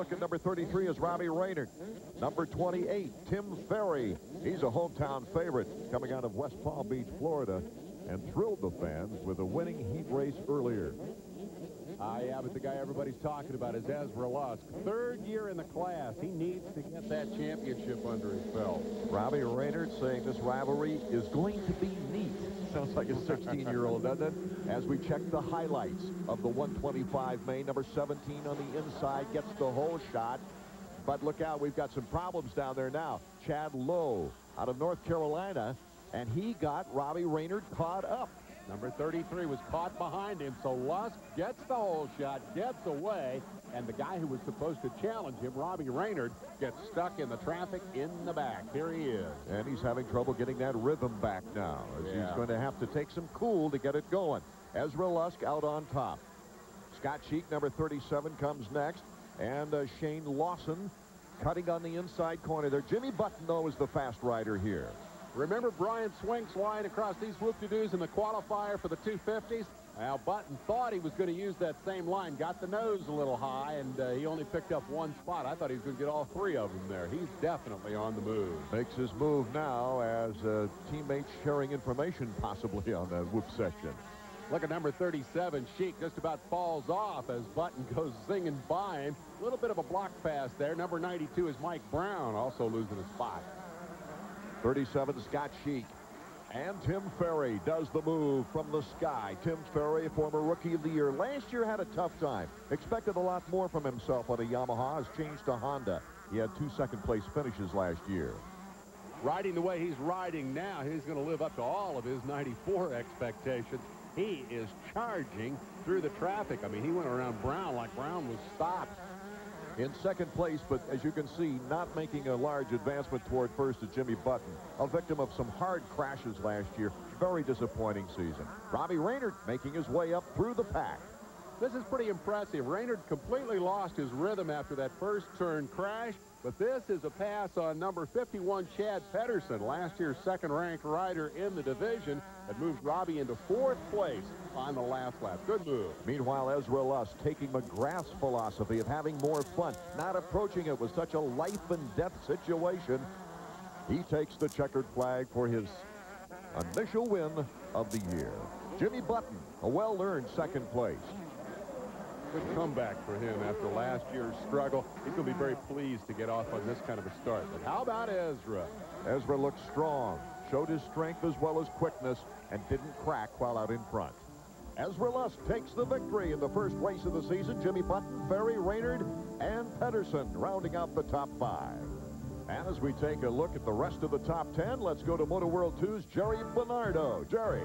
look at number 33 is Robbie Raynard. Number 28, Tim Ferry. He's a hometown favorite coming out of West Palm Beach, Florida, and thrilled the fans with a winning heat race earlier. Yeah, but the guy everybody's talking about is Ezra Lusk. Third year in the class. He needs to get that championship under his belt. Robbie Raynard saying this rivalry is going to be neat. Sounds like a 16-year-old, doesn't it? As we check the highlights of the 125 main, number 17 on the inside gets the whole shot. But look out, we've got some problems down there now. Chad Lowe out of North Carolina, and he got Robbie Raynard caught up. Number 33 was caught behind him, so Lusk gets the whole shot, gets away, and the guy who was supposed to challenge him, Robbie Raynard, gets stuck in the traffic in the back. Here he is. And he's having trouble getting that rhythm back now, as he's going to have to take some cool to get it going. Ezra Lusk out on top. Scott Sheik, number 37, comes next, and Shane Lawson cutting on the inside corner there. Jimmy Button, though, is the fast rider here. Remember Brian Swink's line across these whoop-de-doos in the qualifier for the 250s? Well, Button thought he was going to use that same line, got the nose a little high, and he only picked up one spot. I thought he was going to get all three of them there. He's definitely on the move. Makes his move now as teammates sharing information possibly on that whoop section. Look at number 37, Sheik just about falls off as Button goes singing by him. A little bit of a block pass there. Number 92 is Mike Brown, also losing a spot. 37, Scott Sheik. And Tim Ferry does the move from the sky. Tim Ferry, former Rookie of the Year. Last year had a tough time. Expected a lot more from himself on a Yamaha. Has changed to Honda. He had 2 second-place finishes last year. Riding the way he's riding now, he's going to live up to all of his 94 expectations. He is charging through the traffic. I mean, he went around Brown like Brown was stopped. In second place, but as you can see, not making a large advancement toward first is Jimmy Button, a victim of some hard crashes last year. Very disappointing season. Robbie Raynard making his way up through the pack. This is pretty impressive. Raynard completely lost his rhythm after that first turn crash, but this is a pass on number 51, Chad Pedersen, last year's second-ranked rider in the division, that moved Robbie into 4th place on the last lap. Good move. Meanwhile, Ezra Lusk taking McGrath's philosophy of having more fun, not approaching it with such a life-and-death situation. He takes the checkered flag for his initial win of the year. Jimmy Button, a well-earned second place. Good comeback for him after last year's struggle. He's going to be very pleased to get off on this kind of a start. But how about Ezra? Ezra looked strong, showed his strength as well as quickness, and didn't crack while out in front. Ezra Lusk takes the victory in the first race of the season. Jimmy Button, Ferry, Raynard, and Pedersen rounding out the top 5. And as we take a look at the rest of the top 10, let's go to Motor World 2's Jerry Bernardo. Jerry.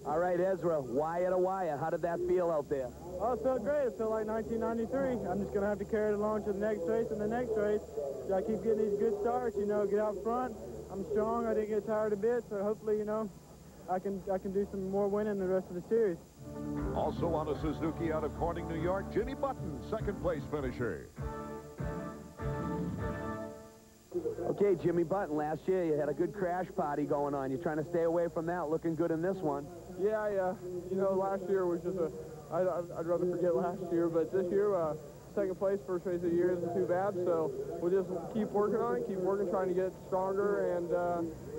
All right, Ezra, wire to wire. How did that feel out there? Oh, it felt great. It felt like 1993. I'm just going to have to carry it along to the next race and the next race. I keep getting these good starts, you know, get out front. I'm strong. I didn't get tired a bit, so hopefully, you know, I can do some more winning the rest of the series. Also on a Suzuki out of Corning, New York, Jimmy Button, second place finisher. Okay, Jimmy Button, last year you had a good crash party going on. You're trying to stay away from that. Looking good in this one. Yeah, you know, last year was just I'd rather forget last year, but this year, second place, first race of the year isn't too bad, so we'll just keep working on it, keep working, trying to get stronger, and,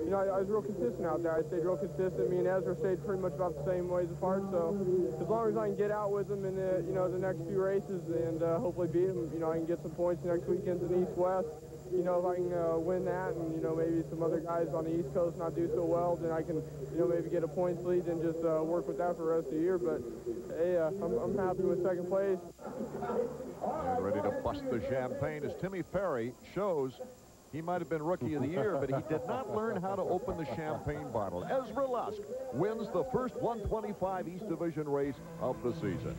you know, I was real consistent out there. I stayed real consistent. Me and Ezra stayed pretty much about the same ways apart, so as long as I can get out with them in the, you know, the next few races and hopefully beat them, you know, I can get some points next weekend in East-West. You know, if I can win that and, you know, maybe some other guys on the East Coast not do so well, then I can, you know, maybe get a points lead and just work with that for the rest of the year. But, hey, I'm happy with second place. And ready to bust the champagne as Timmy Ferry shows he might have been Rookie of the Year, but he did not learn how to open the champagne bottle. Ezra Lusk wins the first 125 East Division race of the season.